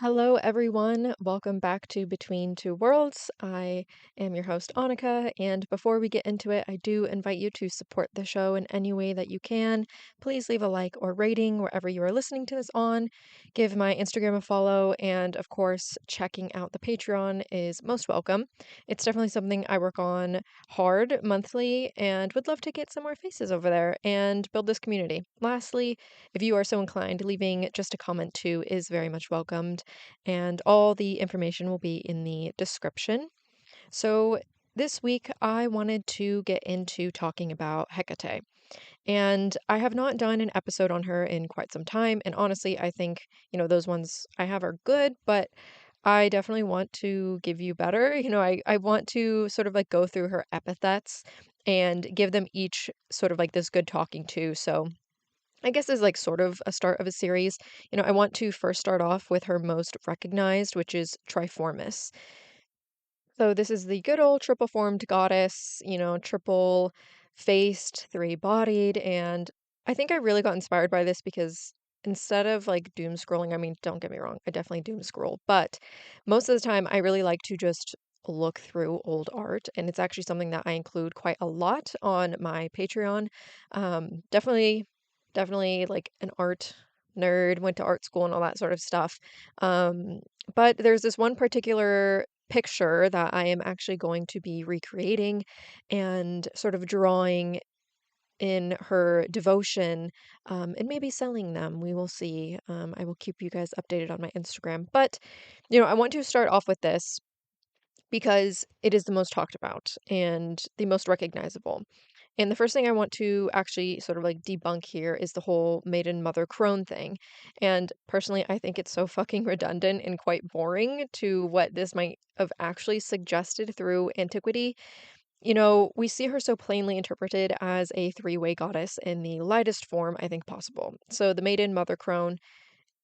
Hello, everyone. Welcome back to Between Two Worlds. I am your host, Annika, and before we get into it, I do invite you to support the show in any way that you can. Please leave a like or rating wherever you are listening to this on. Give my Instagram a follow, and of course, checking out the Patreon is most welcome. It's definitely something I work on hard monthly and would love to get some more faces over there and build this community. Lastly, if you are so inclined, leaving just a comment too is very much welcomed, and all the information will be in the description. So, this week I wanted to get into talking about Hekate, and I have not done an episode on her in quite some time. And honestly, I think, those ones I have are good, but I definitely want to give you better. I want to sort of like go through her epithets and give them each sort of like this good talking to. So, I guess is like sort of a start of a series. I want to first start off with her most recognized, which is Triformis. So this is the good old triple formed goddess, triple faced, three bodied. And I think I really got inspired by this because instead of like doom scrolling, I mean, don't get me wrong, I definitely doom scroll, but most of the time I really like to just look through old art. And it's actually something that I include quite a lot on my Patreon. Definitely like an art nerd, went to art school and all that sort of stuff. But there's this one particular picture that I am actually going to be recreating and sort of drawing in her devotion, and maybe selling them. We will see. I will keep you guys updated on my Instagram. But, I want to start off with this because it is the most talked about and the most recognizable. And the first thing I want to actually sort of like debunk here is the whole maiden mother crone thing. And personally, I think it's so fucking redundant and quite boring to what this might have actually suggested through antiquity. We see her so plainly interpreted as a three-way goddess in the lightest form I think possible. So the maiden mother crone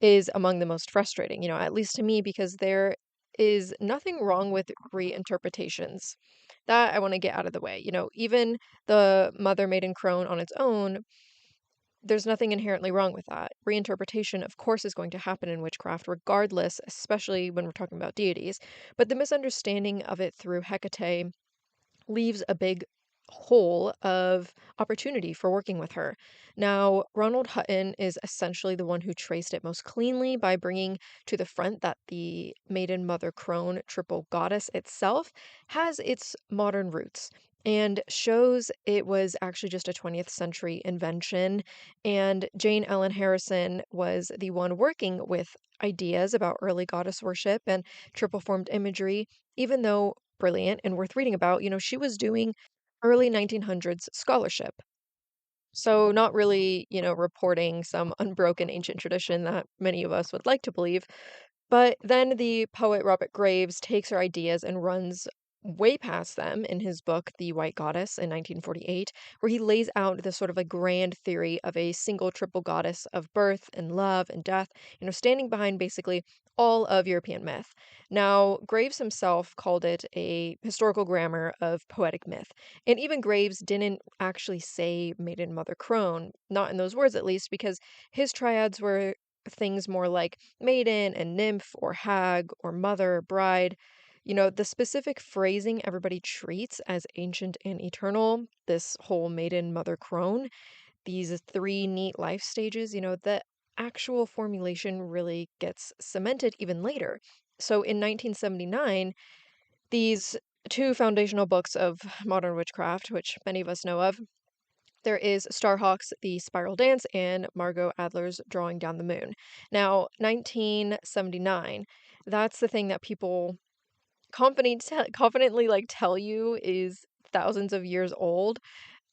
is among the most frustrating, at least to me, because there is nothing wrong with reinterpretations. That I want to get out of the way. Even the Mother Maiden Crone on its own, there's nothing inherently wrong with that. Reinterpretation, of course, is going to happen in witchcraft, regardless, especially when we're talking about deities. But the misunderstanding of it through Hekate leaves a big hole of opportunity for working with her. Now, Ronald Hutton is essentially the one who traced it most cleanly by bringing to the front that the Maiden Mother Crone triple goddess itself has its modern roots and shows it was actually just a 20th century invention. And Jane Ellen Harrison was the one working with ideas about early goddess worship and triple formed imagery, even though brilliant and worth reading about. She was doing early 1900s scholarship. So, not really, reporting some unbroken ancient tradition that many of us would like to believe. But then the poet Robert Graves takes her ideas and runs way past them in his book, The White Goddess, in 1948, where he lays out this sort of a grand theory of a single triple goddess of birth and love and death, standing behind basically all of European myth. Now, Graves himself called it a historical grammar of poetic myth. And even Graves didn't actually say Maiden Mother Crone, not in those words at least, because his triads were things more like maiden and nymph or hag or mother, bride. The specific phrasing everybody treats as ancient and eternal, this whole maiden, mother, crone, these three neat life stages, the actual formulation really gets cemented even later. So in 1979, these two foundational books of modern witchcraft, which many of us know of, there is Starhawk's The Spiral Dance and Margot Adler's Drawing Down the Moon. Now, 1979, that's the thing that people confidently like tell you is thousands of years old,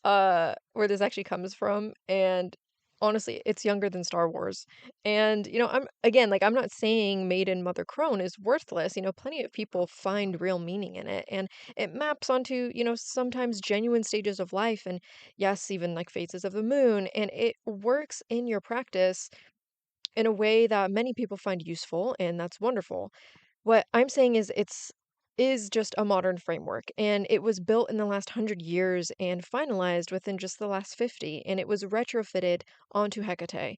where this actually comes from. And honestly, it's younger than Star Wars. And I'm again, like, I'm not saying Maiden Mother Crone is worthless. Plenty of people find real meaning in it, and it maps onto sometimes genuine stages of life, and yes, even like phases of the moon, and it works in your practice in a way that many people find useful, and that's wonderful. What I'm saying is is just a modern framework, and it was built in the last 100 years and finalized within just the last 50, and it was retrofitted onto Hekate,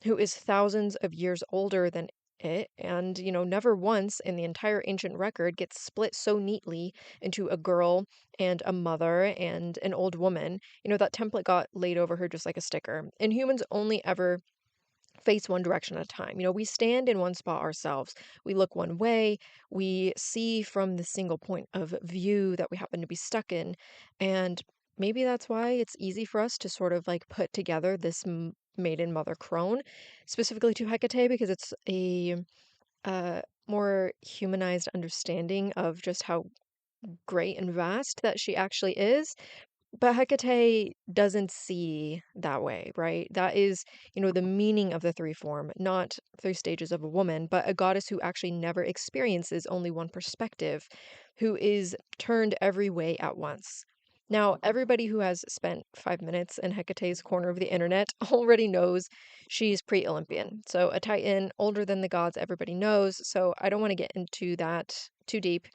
who is thousands of years older than it, and never once in the entire ancient record gets split so neatly into a girl and a mother and an old woman. That template got laid over her just like a sticker. And humans only ever face one direction at a time. We stand in one spot ourselves. We look one way. We see from the single point of view that we happen to be stuck in. And maybe that's why it's easy for us to sort of like put together this maiden mother crone, specifically to Hecate, because it's a more humanized understanding of just how great and vast that she actually is. But Hecate doesn't see that way, right? That is, the meaning of the three form, not three stages of a woman, but a goddess who actually never experiences only one perspective, who is turned every way at once. Now, everybody who has spent 5 minutes in Hecate's corner of the internet already knows she's pre Olympian. So, a titan older than the gods, everybody knows. So, I don't want to get into that too deep.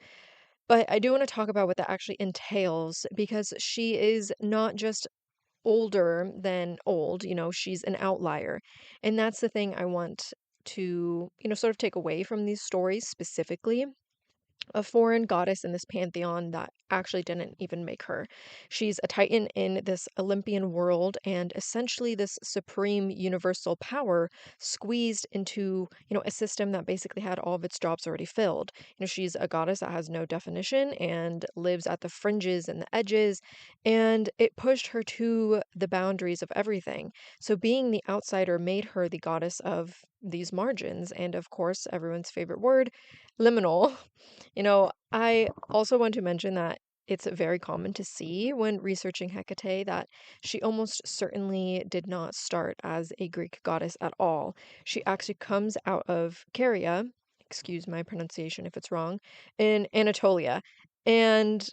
But I do want to talk about what that actually entails because she is not just older than old, she's an outlier. And that's the thing I want to, sort of take away from these stories specifically, a foreign goddess in this pantheon that actually didn't even make her. She's a titan in this Olympian world and essentially this supreme universal power squeezed into, a system that basically had all of its jobs already filled. She's a goddess that has no definition and lives at the fringes and the edges, and it pushed her to the boundaries of everything. So being the outsider made her the goddess of these margins, and of course, everyone's favorite word, liminal. I also want to mention that it's very common to see when researching Hecate that she almost certainly did not start as a Greek goddess at all. She actually comes out of Caria, excuse my pronunciation if it's wrong, in Anatolia. And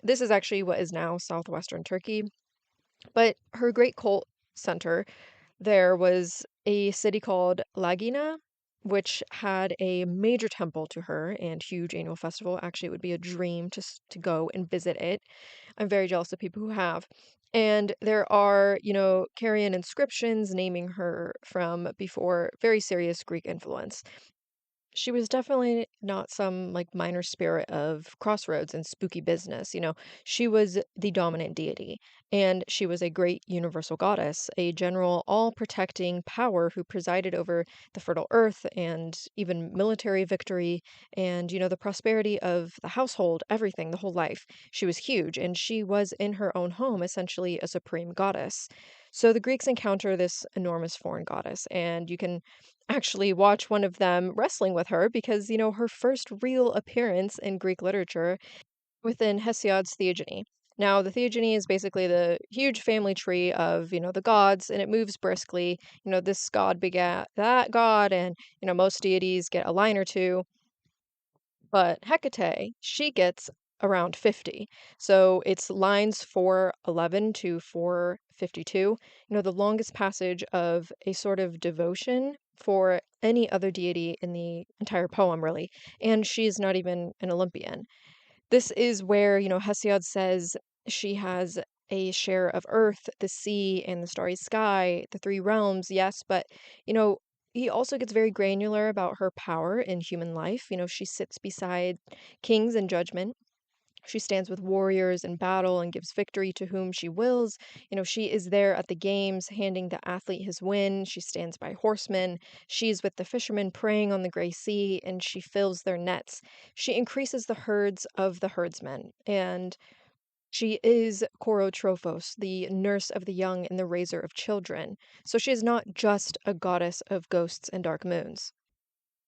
this is actually what is now southwestern Turkey. But her great cult center there was a city called Lagina, which had a major temple to her and huge annual festival. Actually, it would be a dream to go and visit it. I'm very jealous of people who have. And there are, Carian inscriptions naming her from before very serious Greek influence. She was definitely not some like minor spirit of crossroads and spooky business. She was the dominant deity, and she was a great universal goddess, a general, all protecting power who presided over the fertile earth and even military victory and, the prosperity of the household, everything, the whole life. She was huge, and she was in her own home essentially a supreme goddess. So the Greeks encounter this enormous foreign goddess, and you can actually watch one of them wrestling with her because, her first real appearance in Greek literature within Hesiod's Theogony. Now, the Theogony is basically the huge family tree of, the gods, and it moves briskly. This god begat that god, and, most deities get a line or two. But Hecate, she gets around 50. So it's lines 411 to 452, the longest passage of a sort of devotion for any other deity in the entire poem, really. And she's not even an Olympian. This is where, Hesiod says she has a share of earth, the sea, and the starry sky, the three realms, yes, but, you know, he also gets very granular about her power in human life. She sits beside kings in judgment. She stands with warriors in battle and gives victory to whom she wills. She is there at the games, handing the athlete his win. She stands by horsemen. She's with the fishermen preying on the gray sea, and she fills their nets. She increases the herds of the herdsmen. And she is Korotrophos, the nurse of the young and the raiser of children. So she is not just a goddess of ghosts and dark moons.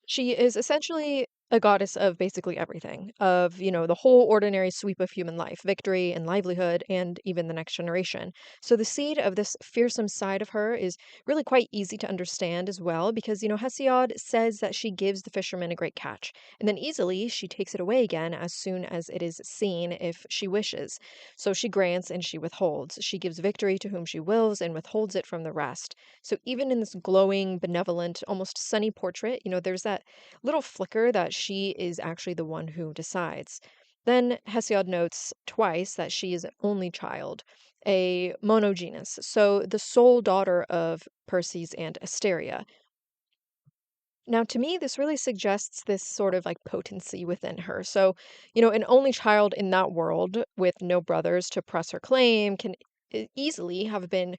She is essentially a goddess of basically everything, of, the whole ordinary sweep of human life, victory and livelihood, and even the next generation. So the seed of this fearsome side of her is really quite easy to understand as well, because, Hesiod says that she gives the fisherman a great catch, and then easily she takes it away again as soon as it is seen if she wishes. So she grants and she withholds. She gives victory to whom she wills and withholds it from the rest. So even in this glowing, benevolent, almost sunny portrait, there's that little flicker that she is actually the one who decides. Then Hesiod notes twice that she is an only child, a monogenes, so the sole daughter of Perses and Asteria. Now, to me, this really suggests this sort of like potency within her. So, an only child in that world with no brothers to press her claim can easily have been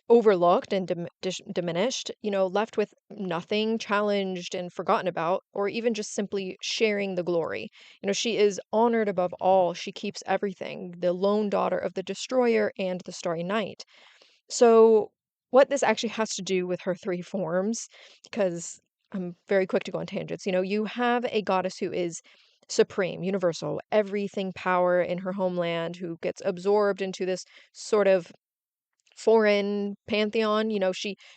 overlooked and diminished, left with nothing, challenged and forgotten about, or even just simply sharing the glory. She is honored above all. She keeps everything, the lone daughter of the destroyer and the starry night. So, what this actually has to do with her three forms, because I'm very quick to go on tangents. You have a goddess who is supreme, universal, everything power in her homeland, who gets absorbed into this sort of foreign pantheon.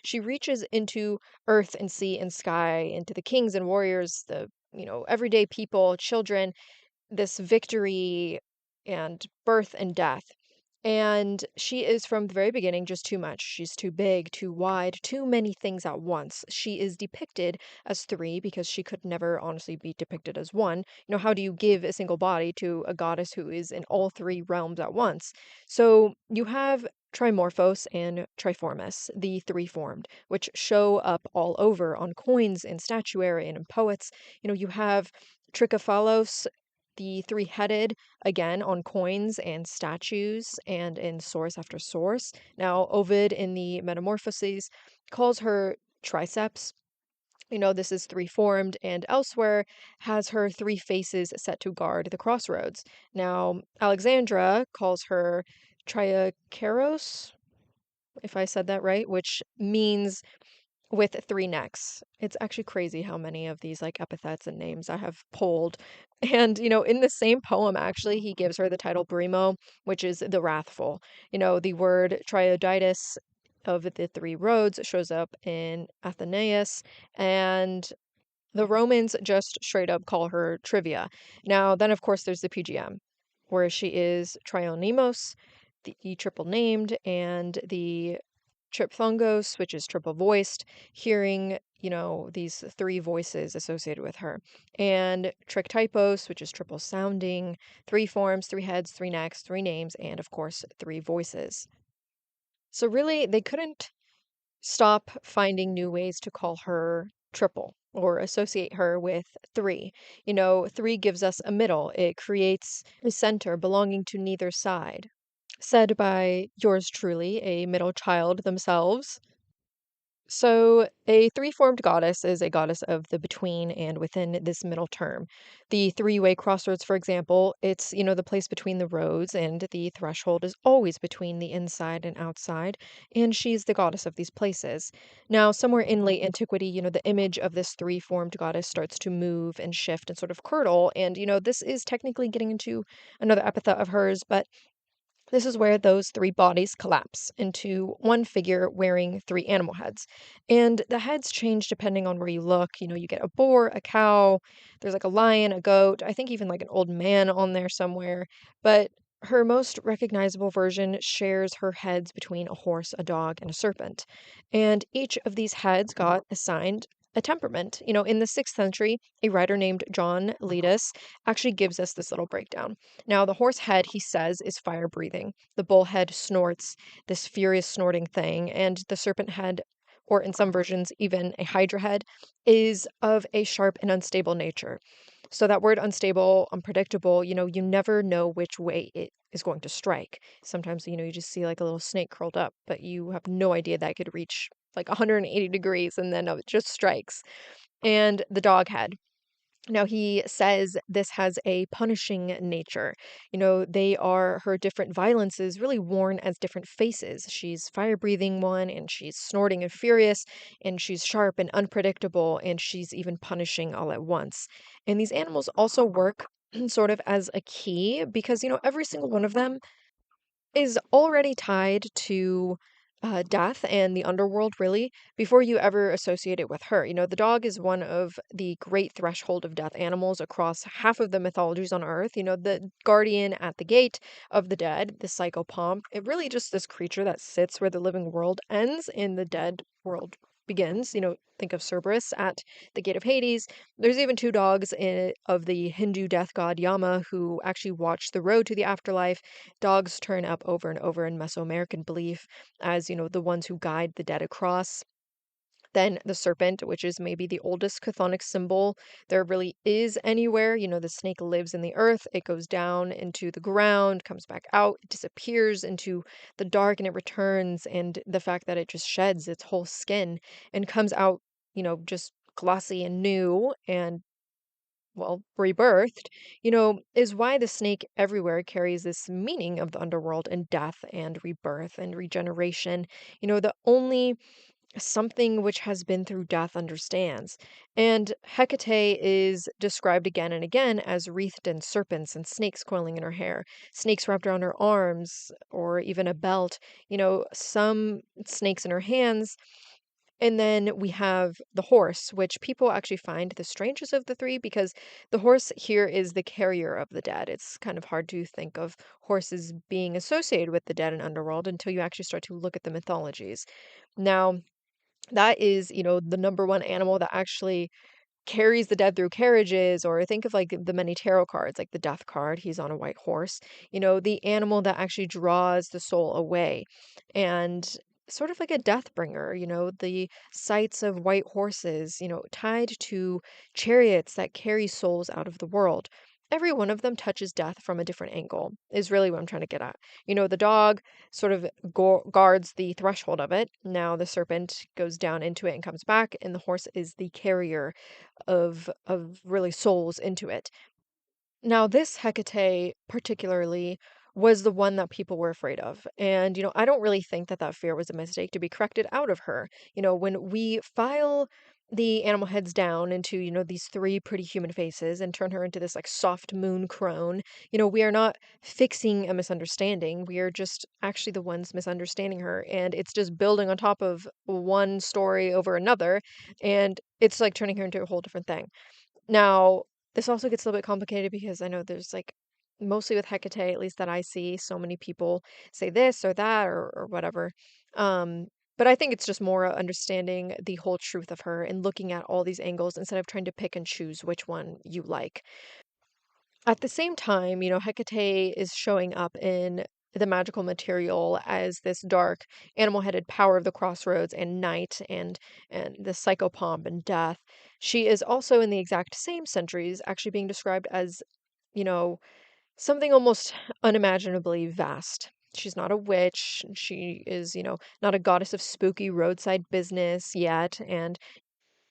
She reaches into earth and sea and sky, into the kings and warriors, the everyday people, children, this victory and birth and death. And she is from the very beginning just too much. She's too big, too wide, too many things at once. She is depicted as three because she could never honestly be depicted as one. How do you give a single body to a goddess who is in all three realms at once? So you have Trimorphos and Triformis, the three formed, which show up all over on coins and statuary and in poets. You have Trichophalos, the three-headed, again on coins and statues and in source after source. Now, Ovid in the Metamorphoses calls her triceps. This is three formed, and elsewhere has her three faces set to guard the crossroads. Now, Alexandra calls her triakeros, if I said that right, which means with three necks. It's actually crazy how many of these like epithets and names I have pulled. And, in the same poem, actually, he gives her the title Brimo, which is the wrathful. The word trioditis of the three roads shows up in Athenaeus, and the Romans just straight up call her Trivia. Now, then, of course, there's the PGM, where she is Trionemos, the triple named, and the Tripthongos, which is triple voiced, hearing, these three voices associated with her. And Trichtypos, which is triple sounding, three forms, three heads, three necks, three names, and of course, three voices. So really, they couldn't stop finding new ways to call her triple or associate her with three. Three gives us a middle, it creates a center belonging to neither side. Said by yours truly, a middle child themselves. So, a three formed goddess is a goddess of the between and within this middle term. The three-way crossroads, for example, it's, the place between the roads, and the threshold is always between the inside and outside, and she's the goddess of these places. Now, somewhere in late antiquity, the image of this three formed goddess starts to move and shift and sort of curdle, and, this is technically getting into another epithet of hers, but this is where those three bodies collapse into one figure wearing three animal heads. And the heads change depending on where you look. You get a boar, a cow, there's like a lion, a goat, I think even like an old man on there somewhere. But her most recognizable version shares her heads between a horse, a dog, and a serpent. And each of these heads got assigned a temperament. In the 6th century, a writer named John Letus actually gives us this little breakdown. Now, the horse head, he says, is fire breathing. The bull head snorts, this furious snorting thing. And the serpent head, or in some versions, even a hydra head, is of a sharp and unstable nature. So, that word unstable, unpredictable, you never know which way it is going to strike. Sometimes, you just see like a little snake curled up, but you have no idea that it could reach like 180 degrees and then it just strikes. And the dog head. Now, he says this has a punishing nature. They are her different violences really worn as different faces. She's fire breathing one, and she's snorting and furious, and she's sharp and unpredictable, and she's even punishing all at once. And these animals also work sort of as a key because, every single one of them is already tied to death and the underworld, really, before you ever associate it with her. The dog is one of the great threshold of death animals across half of the mythologies on Earth. The guardian at the gate of the dead, the psychopomp. It really just this creature that sits where the living world ends and the dead world begins. Think of Cerberus at the gate of Hades. There's even two dogs of the Hindu death god Yama who actually watch the road to the afterlife. Dogs turn up over and over in Mesoamerican belief as, the ones who guide the dead across. Then the serpent, which is maybe the oldest chthonic symbol there really is anywhere. The snake lives in the earth, it goes down into the ground, comes back out, it disappears into the dark, and it returns. And the fact that it just sheds its whole skin and comes out, just glossy and new and, well, rebirthed, is why the snake everywhere carries this meaning of the underworld and death and rebirth and regeneration. The only something which has been through death understands. And Hecate is described again and again as wreathed in serpents and snakes coiling in her hair, snakes wrapped around her arms, or even a belt, some snakes in her hands. And then we have the horse, which people actually find the strangest of the three because the horse here is the carrier of the dead. It's kind of hard to think of horses being associated with the dead and underworld until you actually start to look at the mythologies. Now, that is, the number one animal that actually carries the dead through carriages, or think of like the many tarot cards, like the death card, he's on a white horse, the animal that actually draws the soul away. And sort of like a death bringer, the sights of white horses, tied to chariots that carry souls out of the world. Every one of them touches death from a different angle, is really what I'm trying to get at. The dog sort of guards the threshold of it. Now the serpent goes down into it and comes back, and the horse is the carrier of really souls into it. Now, this Hecate particularly was the one that people were afraid of. And, I don't really think that that fear was a mistake to be corrected out of her. When we file the animal heads down into, these three pretty human faces and turn her into this like soft moon crone, we are not fixing a misunderstanding. We are just actually the ones misunderstanding her. And it's just building on top of one story over another. And it's like turning her into a whole different thing. Now, this also gets a little bit complicated because I know there's like mostly with Hecate, at least that I see, so many people say this or that or whatever. Um, but I think it's just more understanding the whole truth of her and looking at all these angles instead of trying to pick and choose which one you like. At the same time, Hecate is showing up in the magical material as this dark animal-headed power of the crossroads and night and the psychopomp and death. She is also in the exact same centuries actually being described as, you know, something almost unimaginably vast. She's not a witch. She is, not a goddess of spooky roadside business yet, and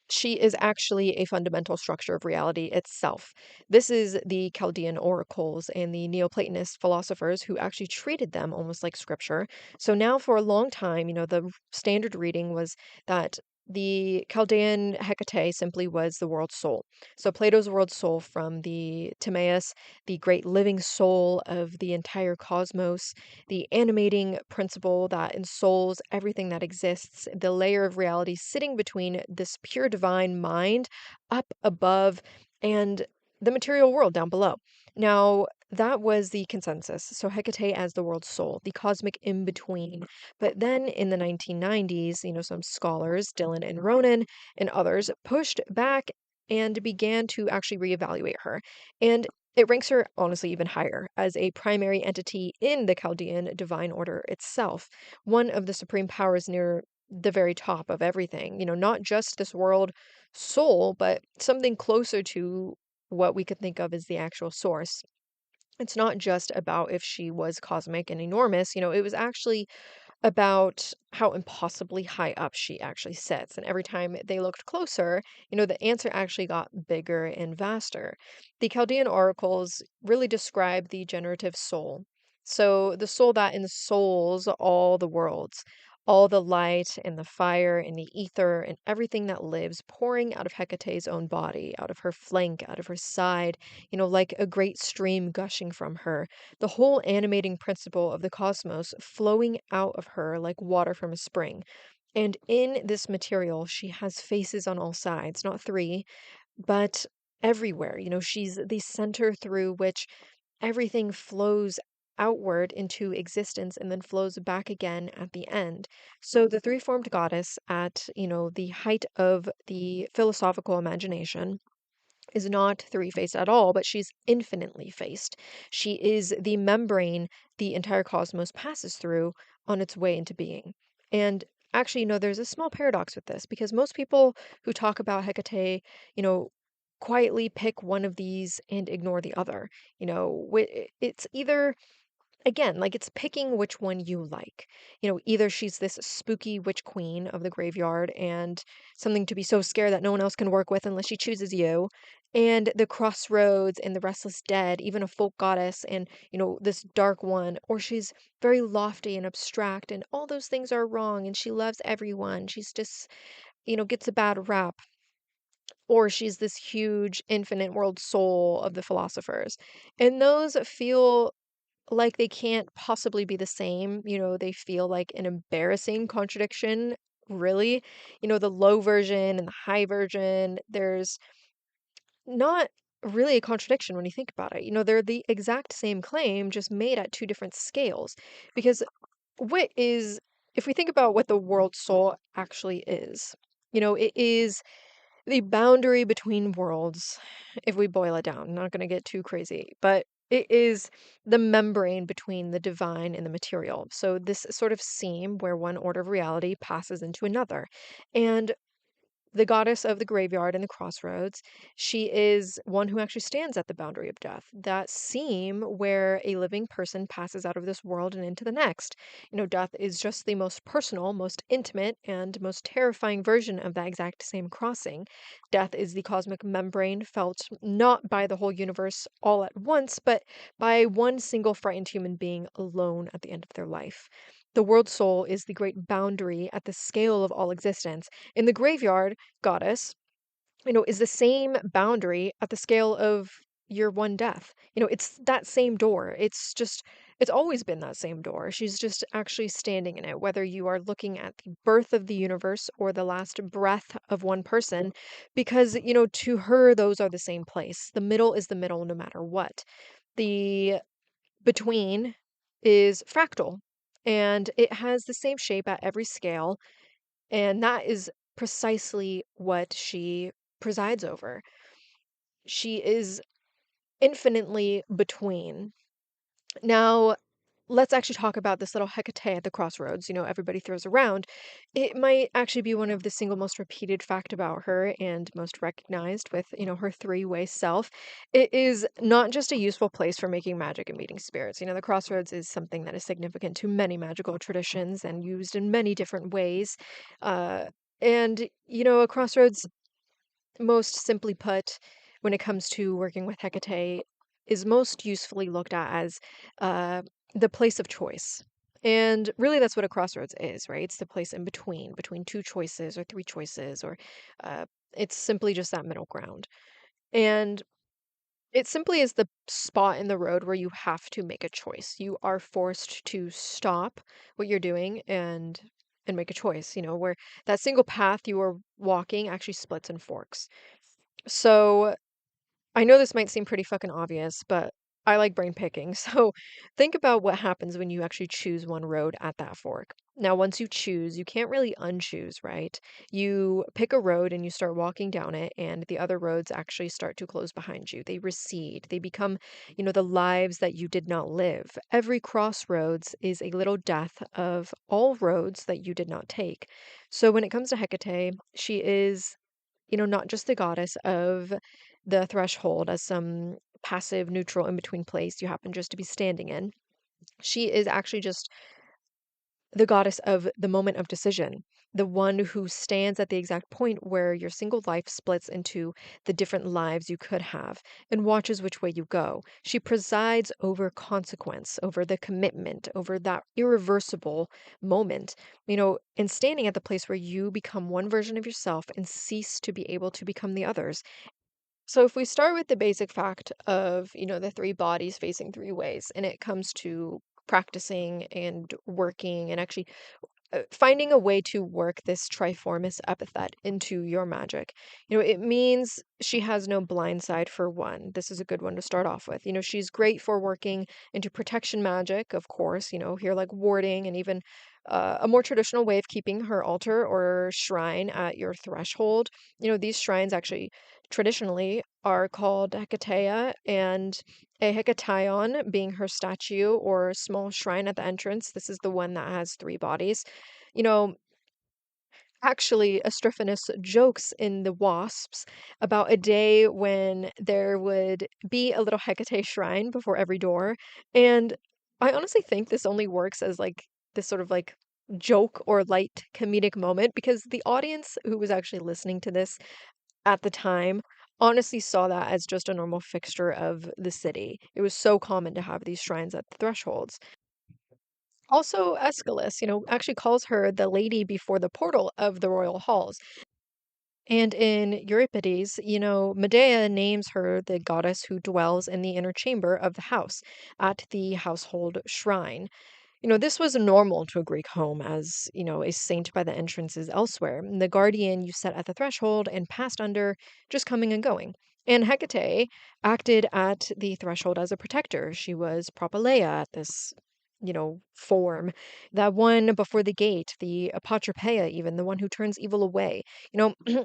she is actually a fundamental structure of reality itself. This is the Chaldean oracles and the Neoplatonist philosophers who actually treated them almost like scripture. So now, for a long time, the standard reading was that the Chaldean Hecate simply was the world's soul. So Plato's world soul from the Timaeus, the great living soul of the entire cosmos, the animating principle that ensouls everything that exists, the layer of reality sitting between this pure divine mind up above and the material world down below. Now, that was the consensus. So Hecate as the world's soul, the cosmic in between. But then in the 1990s, some scholars, Dylan and Ronan and others, pushed back and began to actually reevaluate her. And it ranks her, honestly, even higher as a primary entity in the Chaldean divine order itself, one of the supreme powers near the very top of everything. Not just this world soul, but something closer to what we could think of as the actual source. It's not just about if she was cosmic and enormous, it was actually about how impossibly high up she actually sits. And every time they looked closer, the answer actually got bigger and vaster. The Chaldean oracles really describe the generative soul. So the soul that ensouls all the worlds, all the light and the fire and the ether and everything that lives pouring out of Hecate's own body, out of her flank, out of her side, like a great stream gushing from her, the whole animating principle of the cosmos flowing out of her like water from a spring. And in this material, she has faces on all sides, not three, but everywhere. She's the center through which everything flows outward into existence and then flows back again at the end. So the three-formed goddess at, the height of the philosophical imagination is not three-faced at all, but she's infinitely faced. She is the membrane the entire cosmos passes through on its way into being. And actually, there's a small paradox with this because most people who talk about Hecate, you know, quietly pick one of these and ignore the other. It's either, again, like it's picking which one you like. Either she's this spooky witch queen of the graveyard and something to be so scared that no one else can work with unless she chooses you, and the crossroads and the restless dead, even a folk goddess, and this dark one, or she's very lofty and abstract, and all those things are wrong, and she loves everyone. She's just, gets a bad rap. Or she's this huge infinite world soul of the philosophers. And those feel like they can't possibly be the same. They feel like an embarrassing contradiction, really. The low version and the high version, there's not really a contradiction when you think about it. They're the exact same claim, just made at two different scales. Because what is, if we think about what the world soul actually is, it is the boundary between worlds, if we boil it down. I'm not going to get too crazy, but it is the membrane between the divine and the material. So, this sort of seam where one order of reality passes into another. And the goddess of the graveyard and the crossroads, she is one who actually stands at the boundary of death, that seam where a living person passes out of this world and into the next. Death is just the most personal, most intimate, and most terrifying version of that exact same crossing. Death is the cosmic membrane felt not by the whole universe all at once, but by one single frightened human being alone at the end of their life. The world soul is the great boundary at the scale of all existence. In the graveyard, goddess, is the same boundary at the scale of your one death. It's that same door. It's always been that same door. She's just actually standing in it, whether you are looking at the birth of the universe or the last breath of one person, because, to her, those are the same place. The middle is the middle no matter what. The between is fractal, and it has the same shape at every scale, and that is precisely what she presides over. She is infinitely between. Now, let's actually talk about this little Hekate at the crossroads, everybody throws around. It might actually be one of the single most repeated fact about her and most recognized with, her three-way self. It is not just a useful place for making magic and meeting spirits. The crossroads is something that is significant to many magical traditions and used in many different ways. And, a crossroads, most simply put, when it comes to working with Hecate, is most usefully looked at as uh, the place of choice. And really, that's what a crossroads is, right? It's the place in between two choices or three choices, or uh, it's simply just that middle ground. And it simply is the spot in the road where you have to make a choice. You are forced to stop what you're doing and make a choice, where that single path you are walking actually splits and forks. So I know this might seem pretty fucking obvious, but I like brain picking. So think about what happens when you actually choose one road at that fork. Now, once you choose, you can't really unchoose, right? You pick a road and you start walking down it, and the other roads actually start to close behind you. They recede. They become, the lives that you did not live. Every crossroads is a little death of all roads that you did not take. So when it comes to Hecate, she is, not just the goddess of the threshold as some passive, neutral, in between place you happen just to be standing in. She is actually just the goddess of the moment of decision, the one who stands at the exact point where your single life splits into the different lives you could have and watches which way you go. She presides over consequence, over the commitment, over that irreversible moment, and standing at the place where you become one version of yourself and cease to be able to become the others. So if we start with the basic fact of, the three bodies facing three ways, and it comes to practicing and working and actually finding a way to work this Triformis epithet into your magic. It means she has no blind side for one. This is a good one to start off with. She's great for working into protection magic, of course, here like warding and even a more traditional way of keeping her altar or shrine at your threshold. These shrines actually traditionally are called Hekatea, and a hekataion being her statue or small shrine at the entrance. This is the one that has three bodies. You know, Actually, Astrophanes jokes in The Wasps about a day when there would be a little Hecate shrine before every door. And I honestly think this only works as like this sort of like joke or light comedic moment because the audience who was actually listening to this at the time honestly saw that as just a normal fixture of the city. It was so common to have these shrines at the thresholds. Also, Aeschylus, actually calls her the lady before the portal of the royal halls. And in Euripides, Medea names her the goddess who dwells in the inner chamber of the house at the household shrine. This was normal to a Greek home as, a saint by the entrances elsewhere. The guardian you set at the threshold and passed under, just coming and going. And Hecate acted at the threshold as a protector. She was Propylaea at this, form. That one before the gate, the Apotropeia, even, the one who turns evil away.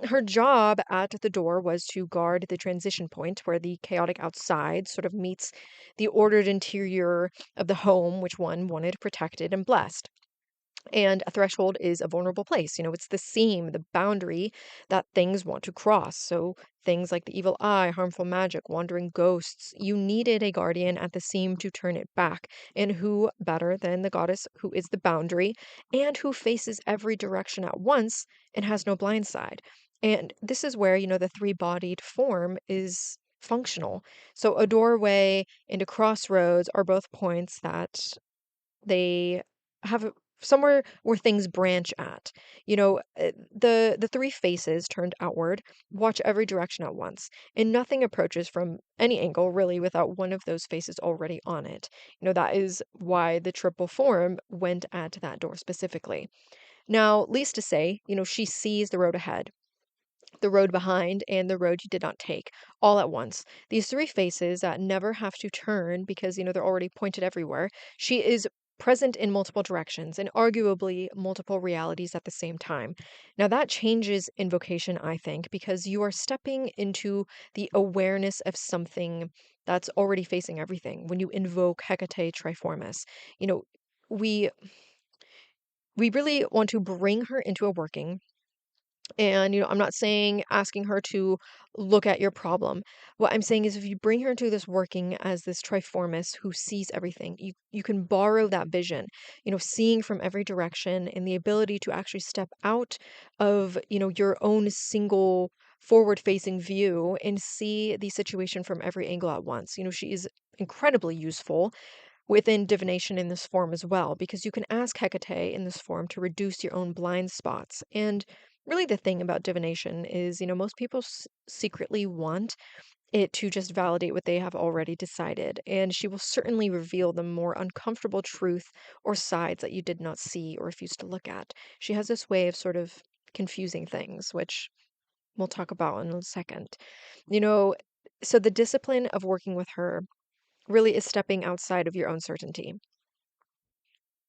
Her job at the door was to guard the transition point where the chaotic outside sort of meets the ordered interior of the home, which one wanted protected and blessed. And a threshold is a vulnerable place. It's the seam, the boundary that things want to cross. So things like the evil eye, harmful magic, wandering ghosts, you needed a guardian at the seam to turn it back. And who better than the goddess who is the boundary and who faces every direction at once and has no blind side? And this is where, the three-bodied form is functional. So a doorway and a crossroads are both points that they have somewhere where things branch at. The three faces turned outward watch every direction at once, and nothing approaches from any angle really without one of those faces already on it. That is why the triple form went at that door specifically. Now, least to say, she sees the road ahead, the road behind, and the road you did not take, all at once. These three faces that never have to turn because, they're already pointed everywhere. She is present in multiple directions and arguably multiple realities at the same time. Now, that changes invocation, I think, because you are stepping into the awareness of something that's already facing everything. When you invoke Hekate Triformis, you know, we we really want to bring her into a working and, I'm not saying asking her to look at your problem. What I'm saying is if you bring her into this working as this triformist who sees everything, you can borrow that vision, seeing from every direction and the ability to actually step out of, your own single forward facing view and see the situation from every angle at once. She is incredibly useful within divination in this form as well, because you can ask Hecate in this form to reduce your own blind spots. And really, the thing about divination is, most people secretly want it to just validate what they have already decided. And she will certainly reveal the more uncomfortable truth or sides that you did not see or refuse to look at. She has this way of sort of confusing things, which we'll talk about in a second. You know, so the discipline of working with her really is stepping outside of your own certainty.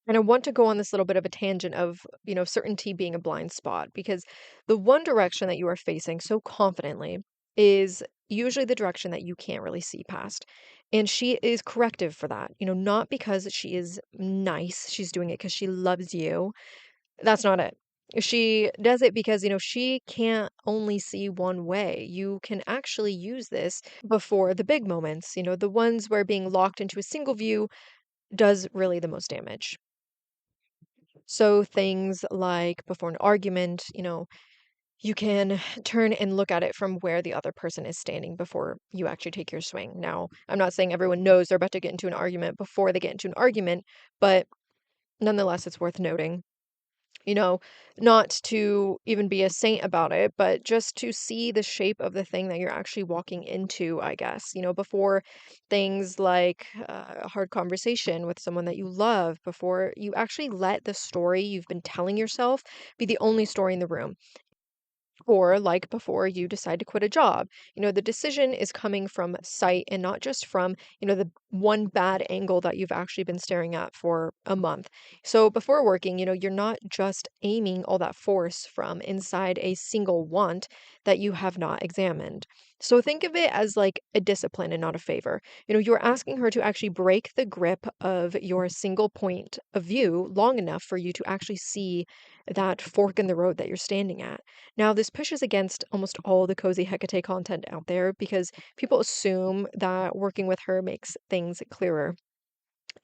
And I want to go on this little bit of a tangent of, certainty being a blind spot because the one direction that you are facing so confidently is usually the direction that you can't really see past. And she is corrective for that, not because she is nice, she's doing it because she loves you. That's not it. She does it because, she can't only see one way. You can actually use this before the big moments, the ones where being locked into a single view does really the most damage. So things like before an argument, you can turn and look at it from where the other person is standing before you actually take your swing. Now, I'm not saying everyone knows they're about to get into an argument before they get into an argument, but nonetheless, it's worth noting you know, not to even be a saint about it, but just to see the shape of the thing that you're actually walking into, I guess, before things like a hard conversation with someone that you love, before you actually let the story you've been telling yourself be the only story in the room. Or like before you decide to quit a job, the decision is coming from sight and not just from, the one bad angle that you've actually been staring at for a month. So before working, you're not just aiming all that force from inside a single want that you have not examined. So think of it as like a discipline and not a favor. You're asking her to actually break the grip of your single point of view long enough for you to actually see that fork in the road that you're standing at. Now, this pushes against almost all the cozy Hecate content out there because people assume that working with her makes things clearer,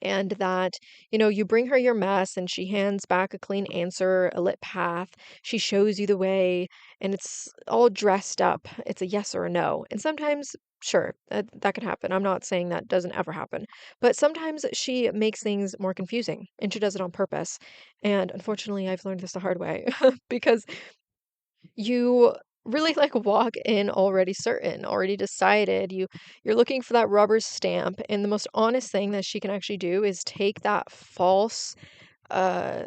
and that, you bring her your mess and she hands back a clean answer, a lit path. She shows you the way, and it's all dressed up. It's a yes or a no. And sometimes, sure, that could happen. I'm not saying that doesn't ever happen. But sometimes she makes things more confusing, and she does it on purpose. And unfortunately, I've learned this the hard way because you really like walk in already certain, already decided. You're looking for that rubber stamp, and the most honest thing that she can actually do is take that uh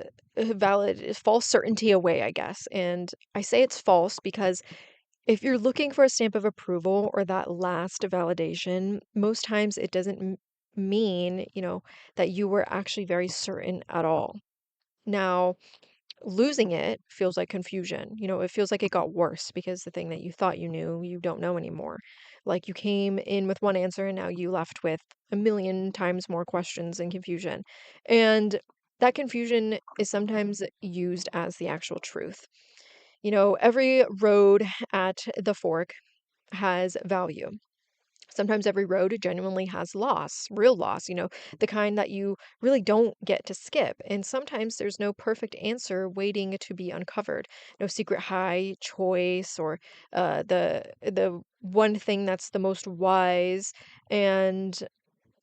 false certainty away, I guess. And I say it's false because if you're looking for a stamp of approval or that last validation, most times it doesn't mean, that you were actually very certain at all. Now, losing it feels like confusion. It feels like it got worse because the thing that you thought you knew, you don't know anymore. Like you came in with one answer and now you left with a million times more questions and confusion. And that confusion is sometimes used as the actual truth. Every road at the fork has value. Sometimes every road genuinely has loss, real loss, the kind that you really don't get to skip. And sometimes there's no perfect answer waiting to be uncovered, no secret high choice or the one thing that's the most wise. And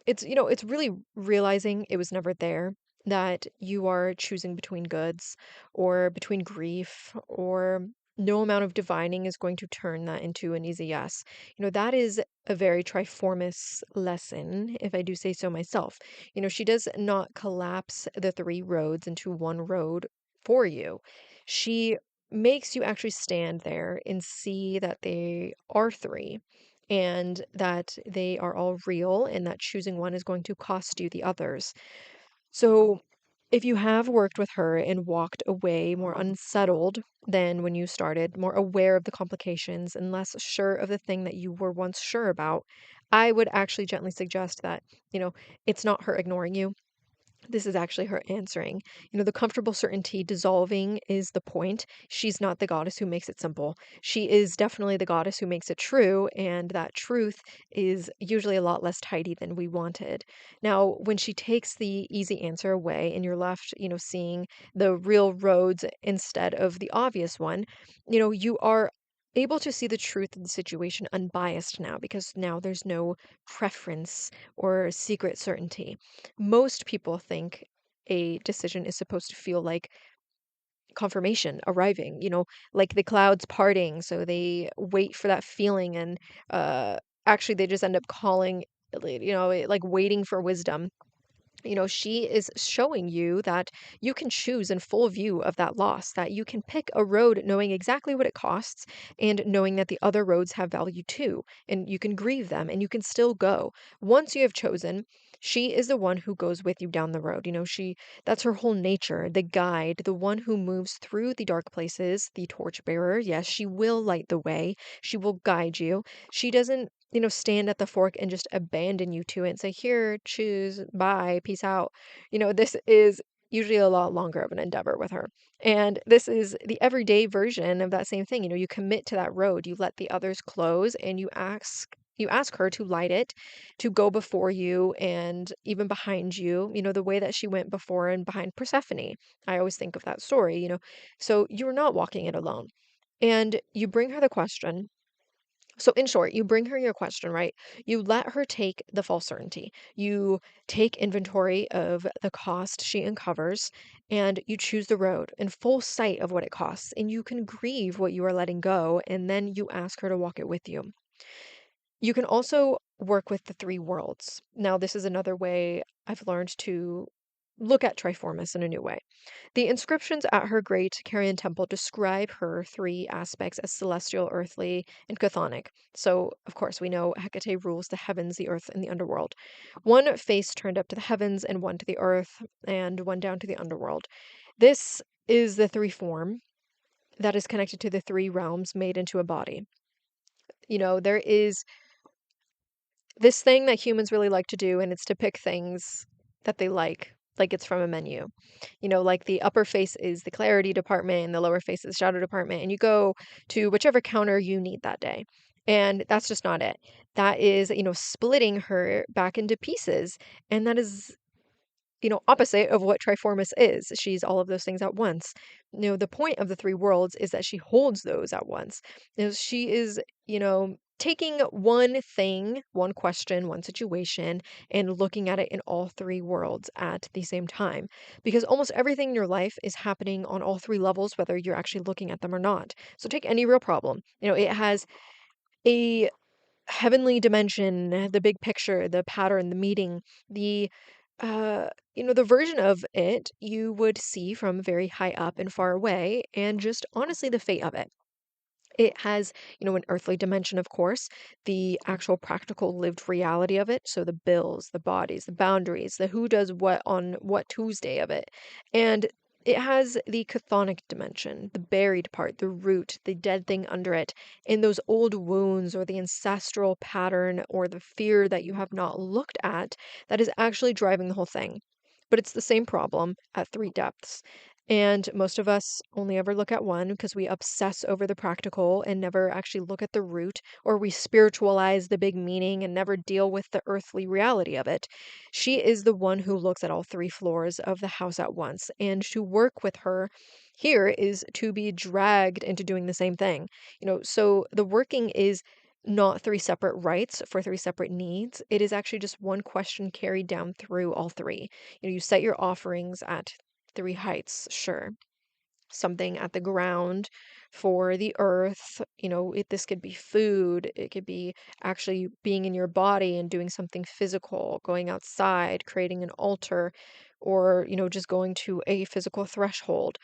it's really realizing it was never there, that you are choosing between goods or between grief, or no amount of divining is going to turn that into an easy yes. That is a very Triformis lesson, if I do say so myself. She does not collapse the three roads into one road for you. She makes you actually stand there and see that they are three, and that they are all real, and that choosing one is going to cost you the others. So, if you have worked with her and walked away more unsettled than when you started, more aware of the complications and less sure of the thing that you were once sure about, I would actually gently suggest that, you know, it's not her ignoring you. This is actually her answering. The comfortable certainty dissolving is the point. She's not the goddess who makes it simple. She is definitely the goddess who makes it true, and that truth is usually a lot less tidy than we wanted. Now, when she takes the easy answer away and you're left, seeing the real roads instead of the obvious one, you are able to see the truth of the situation unbiased now, because now there's no preference or secret certainty. Most people think a decision is supposed to feel like confirmation arriving, like the clouds parting. So they wait for that feeling, and uh, actually, they just end up calling, like waiting for wisdom. She is showing you that you can choose in full view of that loss, that you can pick a road knowing exactly what it costs and knowing that the other roads have value too. And you can grieve them and you can still go. Once you have chosen, she is the one who goes with you down the road. That's her whole nature, the guide, the one who moves through the dark places, the torchbearer. Yes, she will light the way. She will guide you. She doesn't stand at the fork and just abandon you to it and say, here, choose, bye, peace out. This is usually a lot longer of an endeavor with her. And this is the everyday version of that same thing. You commit to that road, you let the others close, and you ask her to light it, to go before you and even behind you, the way that she went before and behind Persephone. I always think of that story, So you're not walking it alone. And you bring her the question. So, in short, you bring her your question, right? You let her take the false certainty. You take inventory of the cost she uncovers, and you choose the road in full sight of what it costs. And you can grieve what you are letting go, and then you ask her to walk it with you. You can also work with the three worlds. Now, this is another way I've learned to look at Triformis in a new way. The inscriptions at her great Carian temple describe her three aspects as celestial, earthly, and chthonic. So, of course, we know Hekate rules the heavens, the earth, and the underworld. One face turned up to the heavens, and one to the earth, and one down to the underworld. This is the three form that is connected to the three realms made into a body. There is this thing that humans really like to do, and it's to pick things that they like it's from a menu. Like the upper face is the clarity department and the lower face is shadow department, and you go to whichever counter you need that day. And that's just not it. That is, splitting her back into pieces. And that is, opposite of what Triformis is. She's all of those things at once. The point of the three worlds is that she holds those at once. She is, taking one thing, one question, one situation, and looking at it in all three worlds at the same time. Because almost everything in your life is happening on all three levels, whether you're actually looking at them or not. So take any real problem. It has a heavenly dimension, the big picture, the pattern, the meaning, the the version of it you would see from very high up and far away, and just honestly the fate of it. It has, an earthly dimension, of course, the actual practical lived reality of it. So the bills, the bodies, the boundaries, the who does what on what Tuesday of it. And it has the chthonic dimension, the buried part, the root, the dead thing under it, and those old wounds or the ancestral pattern or the fear that you have not looked at that is actually driving the whole thing. But it's the same problem at three depths. And most of us only ever look at one because we obsess over the practical and never actually look at the root, or we spiritualize the big meaning and never deal with the earthly reality of it. She is the one who looks at all three floors of the house at once. And to work with her here is to be dragged into doing the same thing. So the working is not three separate rights for three separate needs. It is actually just one question carried down through all three. You set your offerings at three heights, sure. Something at the ground for the earth. This could be food, it could be actually being in your body and doing something physical, going outside, creating an altar, or, just going to a physical threshold.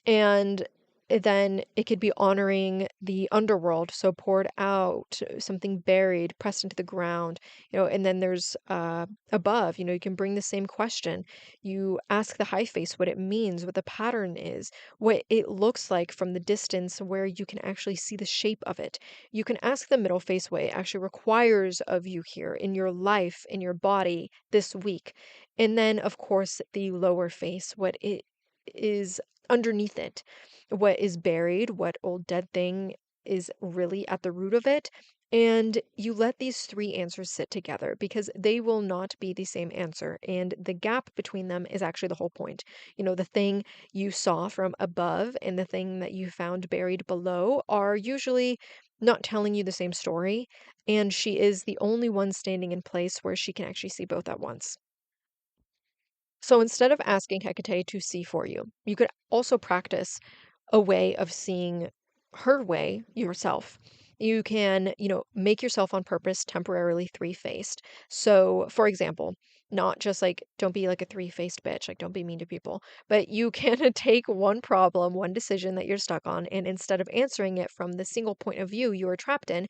And then it could be honoring the underworld, so poured out, something buried, pressed into the ground, and then there's above, you can bring the same question. You ask the high face what it means, what the pattern is, what it looks like from the distance where you can actually see the shape of it. You can ask the middle face what it actually requires of you here in your life, in your body this week. And then, of course, the lower face, what it is underneath it, what is buried, what old dead thing is really at the root of it. And you let these three answers sit together because they will not be the same answer. And the gap between them is actually the whole point. The thing you saw from above and the thing that you found buried below are usually not telling you the same story. And she is the only one standing in place where she can actually see both at once. So instead of asking Hecate to see for you, you could also practice a way of seeing her way yourself. You can, make yourself on purpose temporarily three-faced. So, for example, not just like, don't be like a three-faced bitch, like, don't be mean to people, but you can take one problem, one decision that you're stuck on, and instead of answering it from the single point of view you are trapped in,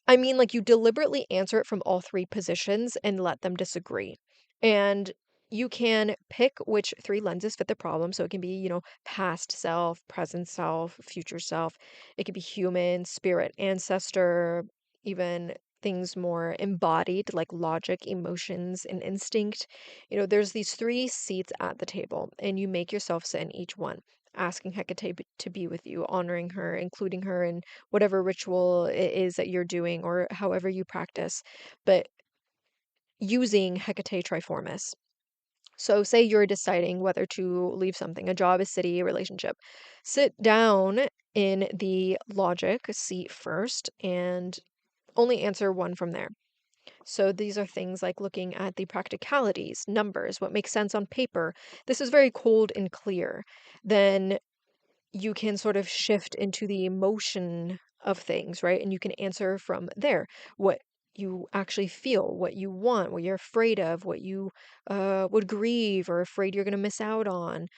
I mean, like, you deliberately answer it from all three positions and let them disagree. And you can pick which three lenses fit the problem. So it can be, past self, present self, future self. It could be human, spirit, ancestor, even things more embodied like logic, emotions, and instinct. There's these three seats at the table, and you make yourself sit in each one, asking Hecate to be with you, honoring her, including her in whatever ritual it is that you're doing or however you practice, but using Hekate Triformis. So, say you're deciding whether to leave something, a job, a city, a relationship. Sit down in the logic seat first and only answer one from there. So, these are things like looking at the practicalities, numbers, what makes sense on paper. This is very cold and clear. Then you can sort of shift into the emotion of things, right? And you can answer from there what you actually feel, what you want, what you're afraid of, what you would grieve or afraid you're going to miss out on.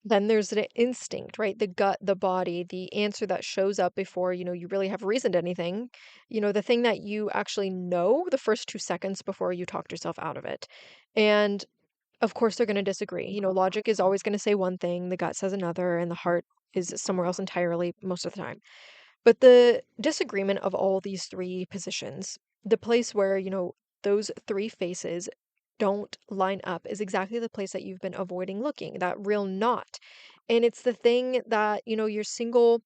Then there's the instinct, right? The gut, the body, the answer that shows up before, you really have reasoned anything. The thing that you actually know the first 2 seconds before you talked yourself out of it. And of course, they're going to disagree. Logic is always going to say one thing, the gut says another, and the heart is somewhere else entirely most of the time. But the disagreement of all these three positions, the place where, those three faces don't line up is exactly the place that you've been avoiding looking, that real knot. And it's the thing that, your single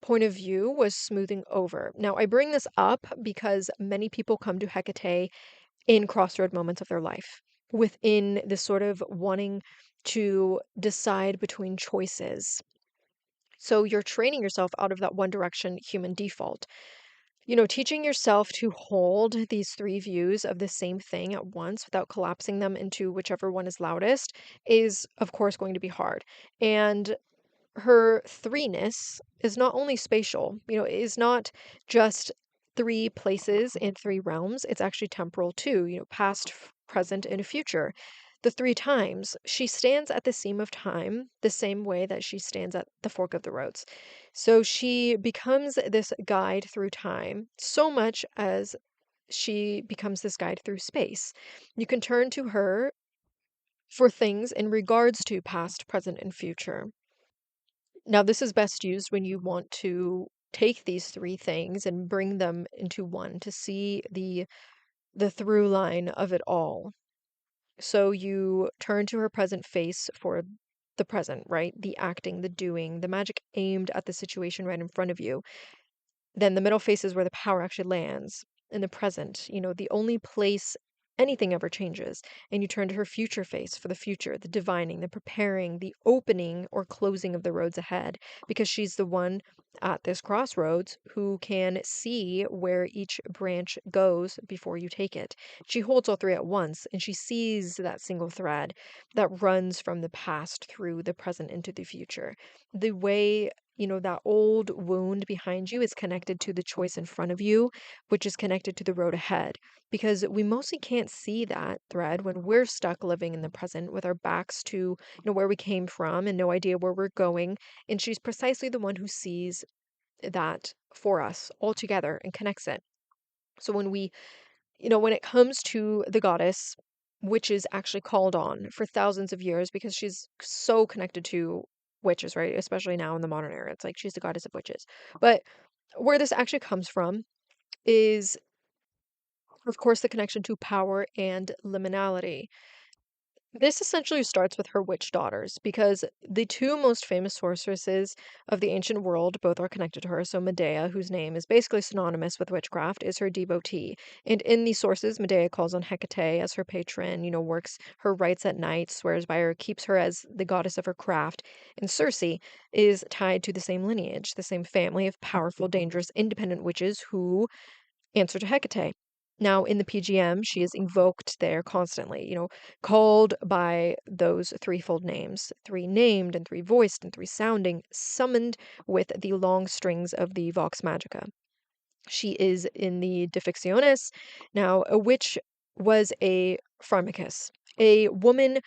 point of view was smoothing over. Now, I bring this up because many people come to Hecate in crossroad moments of their life, within this sort of wanting to decide between choices. So you're training yourself out of that one direction human default. Teaching yourself to hold these three views of the same thing at once without collapsing them into whichever one is loudest is, of course, going to be hard. And her threeness is not only spatial, it is not just three places and three realms, it's actually temporal too, past, present, and future. The three times she stands at the seam of time the same way that she stands at the fork of the roads. So she becomes this guide through time so much as she becomes this guide through space. You can turn to her for things in regards to past, present, and future. Now, this is best used when you want to take these three things and bring them into one to see the through line of it all. So you turn to her present face for the present, right? The acting, the doing, the magic aimed at the situation right in front of you. Then the middle face is where the power actually lands in the present, the only place anything ever changes. And you turn to her future face for the future, the divining, the preparing, the opening or closing of the roads ahead, because she's the one at this crossroads who can see where each branch goes before you take it. She holds all three at once, and she sees that single thread that runs from the past through the present into the future. The way that old wound behind you is connected to the choice in front of you, which is connected to the road ahead. Because we mostly can't see that thread when we're stuck living in the present with our backs to, where we came from and no idea where we're going. And she's precisely the one who sees that for us all together and connects it. So when it comes to the goddess, which is actually called on for thousands of years because she's so connected to witches, right? Especially now in the modern era. It's like she's the goddess of witches. But where this actually comes from is, of course, the connection to power and liminality. This essentially starts with her witch daughters because the two most famous sorceresses of the ancient world both are connected to her. So Medea, whose name is basically synonymous with witchcraft, is her devotee. And in these sources, Medea calls on Hekate as her patron, works her rites at night, swears by her, keeps her as the goddess of her craft. And Circe is tied to the same lineage, the same family of powerful, dangerous, independent witches who answer to Hecate. Now, in the PGM, she is invoked there constantly, called by those threefold names, three named and three voiced and three sounding, summoned with the long strings of the Vox Magica. She is in the Diffictiones. Now, a witch was a pharmacus, a woman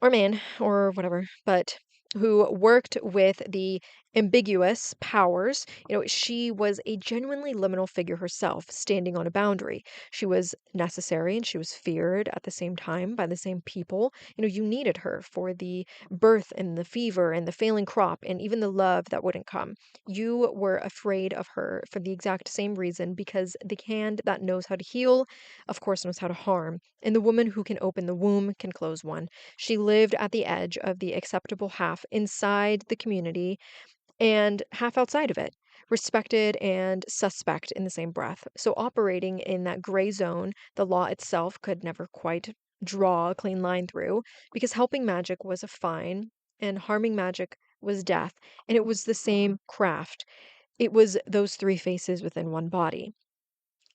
or man or whatever, but who worked with the ambiguous powers. She was a genuinely liminal figure herself, standing on a boundary. She was necessary and she was feared at the same time by the same people. You needed her for the birth and the fever and the failing crop and even the love that wouldn't come. You were afraid of her for the exact same reason, because the hand that knows how to heal, of course, knows how to harm. And the woman who can open the womb can close one. She lived at the edge of the acceptable half inside the community and half outside of it, respected and suspect in the same breath. So, operating in that gray zone, the law itself could never quite draw a clean line through, because helping magic was a fine and harming magic was death. And it was the same craft. It was those three faces within one body.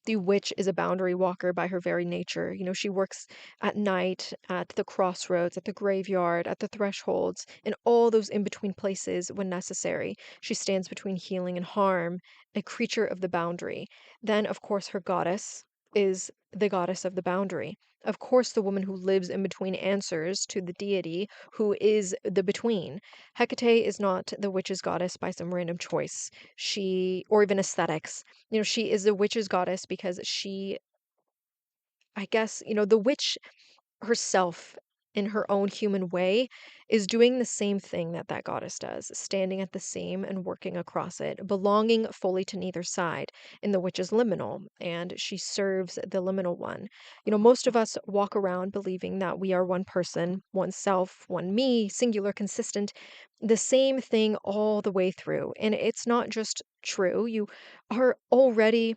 The witch is a boundary walker by her very nature. She works at night, at the crossroads, at the graveyard, at the thresholds, and all those in between places when necessary. She stands between healing and harm, a creature of the boundary. Then, of course, her goddess is the goddess of the boundary. Of course, the woman who lives in between answers to the deity who is the between. Hecate is not the witch's goddess by some random choice. Or even aesthetics. She is the witch's goddess because I guess, the witch herself in her own human way, is doing the same thing that that goddess does, standing at the same and working across it, belonging fully to neither side. And the witch is liminal, and she serves the liminal one. Most of us walk around believing that we are one person, one self, one me, singular, consistent, the same thing all the way through. And it's not just true. You are already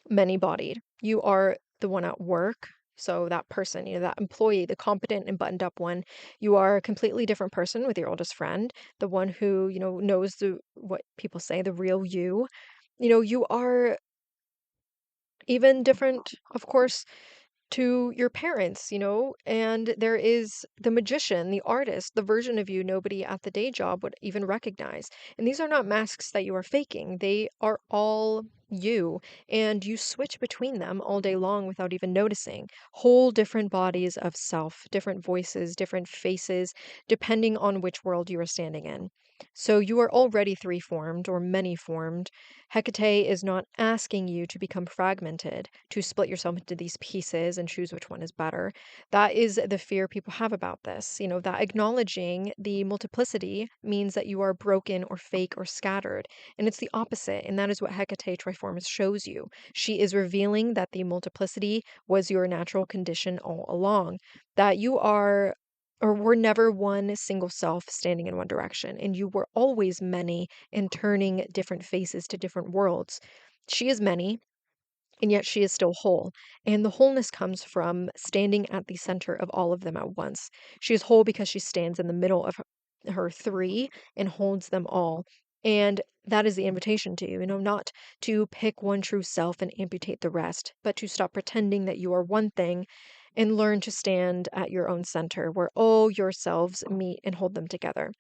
many bodied. You are the one at work. So that person, that employee, the competent and buttoned up one, you are a completely different person with your oldest friend, the one who, knows what people say, the real you. You are even different, of course, to your parents, and there is the magician, the artist, the version of you nobody at the day job would even recognize. And these are not masks that you are faking. They are all you, and you switch between them all day long without even noticing. Whole different bodies of self, different voices, different faces, depending on which world you are standing in. So you are already three formed or many formed. Hecate is not asking you to become fragmented, to split yourself into these pieces and choose which one is better. That is the fear people have about this. That acknowledging the multiplicity means that you are broken or fake or scattered. And it's the opposite. And that is what Hecate Triformis shows you. She is revealing that the multiplicity was your natural condition all along, that you are or were never one single self standing in one direction, and you were always many and turning different faces to different worlds. She is many, and yet she is still whole. And the wholeness comes from standing at the center of all of them at once. She is whole because she stands in the middle of her three and holds them all. And that is the invitation to you, not to pick one true self and amputate the rest, but to stop pretending that you are one thing and learn to stand at your own center where all your selves meet and hold them together.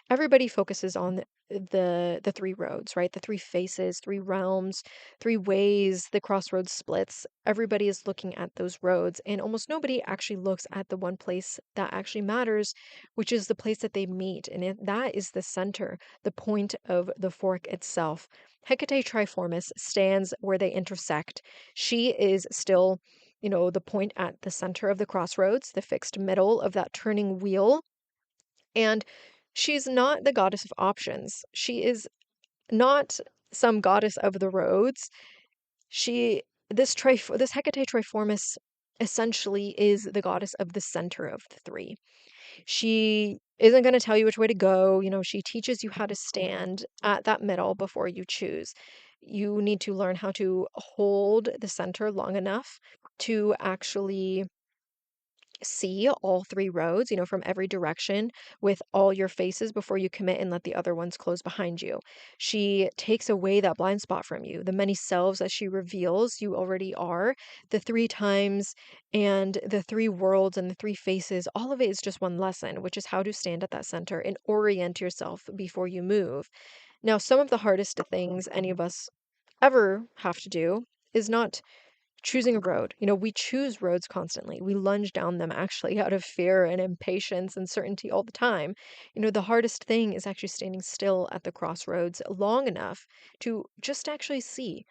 Everybody focuses on the three roads, right? The three faces, three realms, three ways, the crossroads splits. Everybody is looking at those roads, and almost nobody actually looks at the one place that actually matters, which is the place that they meet. And that is the center, the point of the fork itself. Hecate Triformis stands where they intersect. She is still, the point at the center of the crossroads, the fixed middle of that turning wheel. And she's not the goddess of options. She is not some goddess of the roads. She this Hecate Triformis essentially is the goddess of the center of the three. She isn't going to tell you which way to go. She teaches you how to stand at that middle before you choose. You need to learn how to hold the center long enough to actually see all three roads, from every direction with all your faces before you commit and let the other ones close behind you. She takes away that blind spot from you. The many selves that she reveals you already are, the three times and the three worlds and the three faces, all of it is just one lesson, which is how to stand at that center and orient yourself before you move. Now, some of the hardest things any of us ever have to do is not choosing a road. We choose roads constantly. We lunge down them actually out of fear and impatience and certainty all the time. The hardest thing is actually standing still at the crossroads long enough to just actually see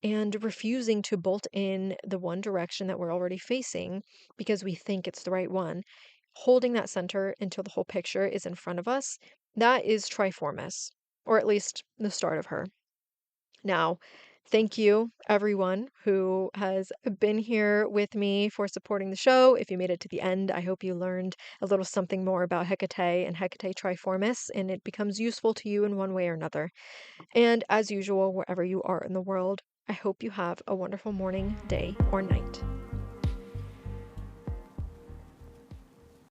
and refusing to bolt in the one direction that we're already facing because we think it's the right one. Holding that center until the whole picture is in front of us, that is Triformis, or at least the start of her. Now, thank you, everyone who has been here with me for supporting the show. If you made it to the end, I hope you learned a little something more about Hecate and Hecate Triformis, and it becomes useful to you in one way or another. And as usual, wherever you are in the world, I hope you have a wonderful morning, day, or night.